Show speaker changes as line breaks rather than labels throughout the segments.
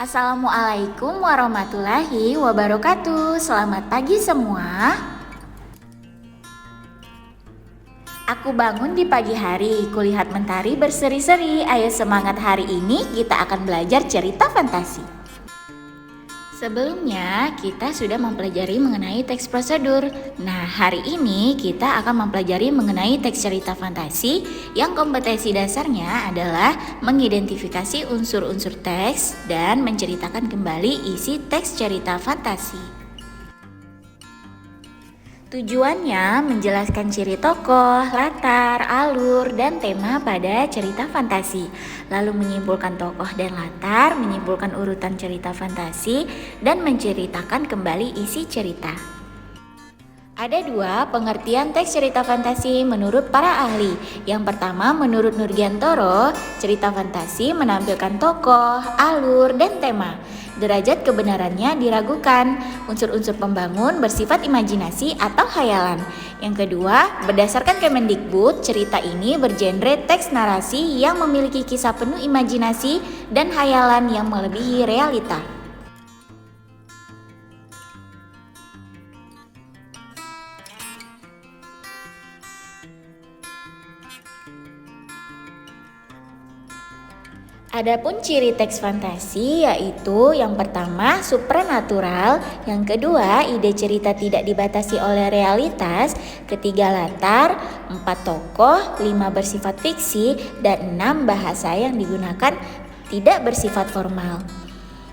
Assalamualaikum warahmatullahi wabarakatuh. Selamat pagi semua. Aku bangun di pagi hari, kulihat mentari berseri-seri. Ayo semangat, hari ini kita akan belajar cerita fantasi. Sebelumnya kita sudah mempelajari mengenai teks prosedur. Nah, hari ini kita akan mempelajari mengenai teks cerita fantasi yang kompetensi dasarnya adalah mengidentifikasi unsur-unsur teks dan menceritakan kembali isi teks cerita fantasi. Tujuannya menjelaskan ciri tokoh, latar, alur, dan tema pada cerita fantasi. Lalu menyimpulkan tokoh dan latar, menyimpulkan urutan cerita fantasi, dan menceritakan kembali isi cerita. Ada dua pengertian teks cerita fantasi menurut para ahli. Yang pertama, menurut Nurgiantoro, cerita fantasi menampilkan tokoh, alur, dan tema. Derajat kebenarannya diragukan. Unsur-unsur pembangun bersifat imajinasi atau khayalan. Yang kedua, berdasarkan Kemendikbud, cerita ini bergenre teks narasi yang memiliki kisah penuh imajinasi dan khayalan yang melebihi realita. Adapun ciri teks fantasi yaitu yang pertama supranatural, yang kedua ide cerita tidak dibatasi oleh realitas, ketiga latar, 4 tokoh, 5 bersifat fiksi, dan 6 bahasa yang digunakan tidak bersifat formal.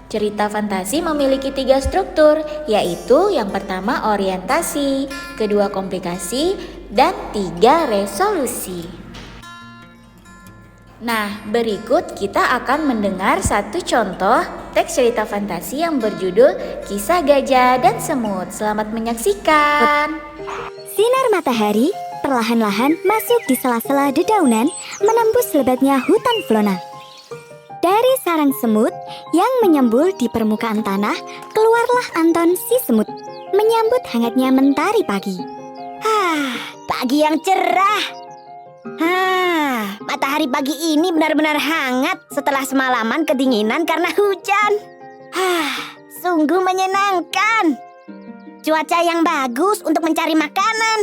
Cerita fantasi memiliki 3 struktur, yaitu yang pertama orientasi, kedua komplikasi, dan 3 resolusi. Nah, berikut kita akan mendengar satu contoh teks cerita fantasi yang berjudul Kisah Gajah dan Semut. Selamat menyaksikan.
Sinar matahari perlahan-lahan masuk di sela-sela dedaunan, menembus lebatnya hutan flora. Dari sarang semut yang menyembul di permukaan tanah, keluarlah Anton si semut, menyambut hangatnya mentari pagi.
Pagi yang cerah. Matahari pagi ini benar-benar hangat setelah semalaman kedinginan karena hujan. Sungguh menyenangkan. Cuaca yang bagus untuk mencari makanan.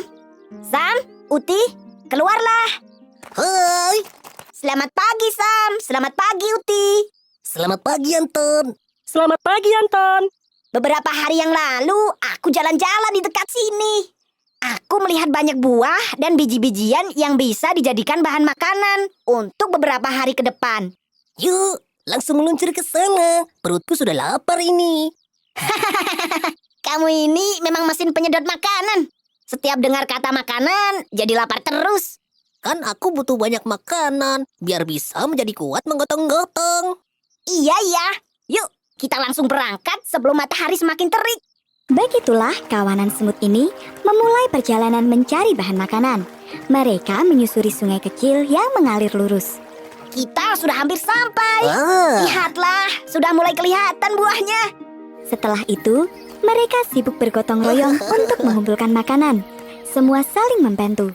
Sam, Uti, keluarlah.
Hai.
Selamat pagi, Sam. Selamat pagi, Uti.
Selamat pagi, Anton.
Selamat pagi, Anton.
Beberapa hari yang lalu, aku jalan-jalan di dekat sini. Aku melihat banyak buah dan biji-bijian yang bisa dijadikan bahan makanan untuk beberapa hari ke depan.
Yuk, langsung meluncur ke sana. Perutku sudah lapar ini.
Kamu ini memang mesin penyedot makanan. Setiap dengar kata makanan, jadi lapar terus.
Kan aku butuh banyak makanan, biar bisa menjadi kuat menggotong-gotong.
Iya. Yuk, kita langsung berangkat sebelum matahari semakin terik.
Begitulah kawanan semut ini memulai perjalanan mencari bahan makanan. Mereka menyusuri sungai kecil yang mengalir lurus.
Kita sudah hampir sampai. Lihatlah, sudah mulai kelihatan buahnya.
Setelah itu, mereka sibuk bergotong royong untuk mengumpulkan makanan. Semua saling membantu.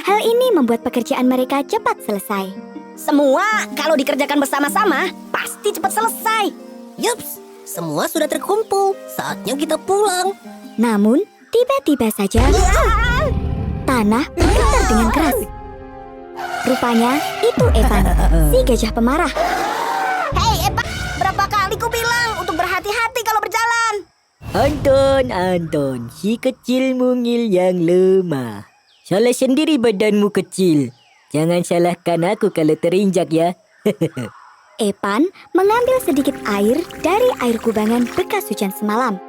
Hal ini membuat pekerjaan mereka cepat selesai.
Semua kalau dikerjakan bersama-sama, pasti cepat selesai.
Yups, semua sudah terkumpul. Saatnya kita pulang.
Namun, tiba-tiba saja tanah bergetar dengan keras. Rupanya itu Evan, si gajah pemarah.
Hei Evan, berapa kali ku bilang untuk berhati-hati kalau berjalan.
Anton, si kecil mungil yang lemah. Salah sendiri badanmu kecil. Jangan salahkan aku kalau terinjak ya.
Evan mengambil sedikit air dari air kubangan bekas hujan semalam.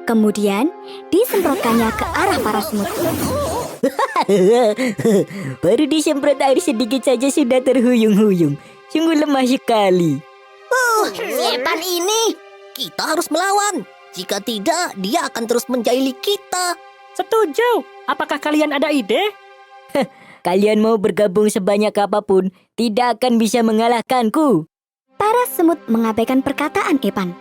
Kemudian disemprotkannya ke arah para semut.
Baru disemprot air sedikit saja sudah terhuyung-huyung. Sungguh lemah sekali.
Si Evan ini.
Kita harus melawan. Jika tidak, dia akan terus menjahili kita.
Setuju. Apakah kalian ada ide? Kalian mau bergabung sebanyak apapun, tidak akan bisa mengalahkanku.
Para semut mengabaikan perkataan Evan.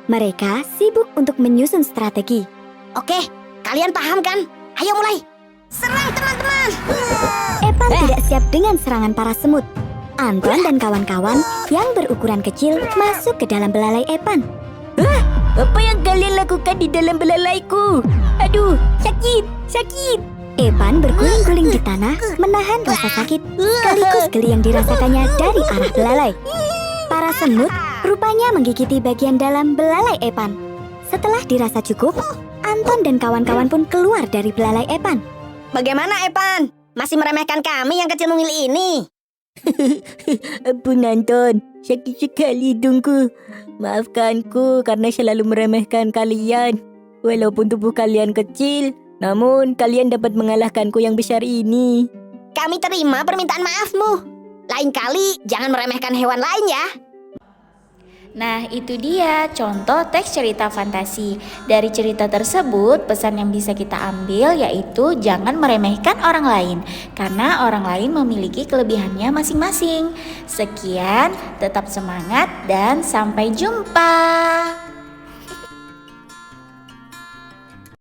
Mereka sibuk untuk menyusun strategi.
Oke, kalian paham kan? Ayo mulai. Serang teman-teman.
Evan tidak siap dengan serangan para semut. Anton dan kawan-kawan yang berukuran kecil masuk ke dalam belalai Epan.
Apa yang kalian lakukan di dalam belalaiku? Aduh, sakit, sakit.
Epan berguling-guling di tanah, menahan rasa sakit sekaligus geli yang dirasakannya dari arah belalai. Para semut rupanya menggigiti bagian dalam belalai Epan. Setelah dirasa cukup, Anton dan kawan-kawan pun keluar dari belalai Epan.
Bagaimana Epan? Masih meremehkan kami yang kecil mungil ini?
Ampun Anton, sakit sekali hidungku. Maafkanku karena selalu meremehkan kalian. Walaupun tubuh kalian kecil, namun kalian dapat mengalahkanku yang besar ini.
Kami terima permintaan maafmu. Lain kali jangan meremehkan hewan lain ya.
Nah, itu dia contoh teks cerita fantasi. Dari cerita tersebut, pesan yang bisa kita ambil yaitu jangan meremehkan orang lain, karena orang lain memiliki kelebihannya masing-masing. Sekian, tetap semangat dan sampai jumpa.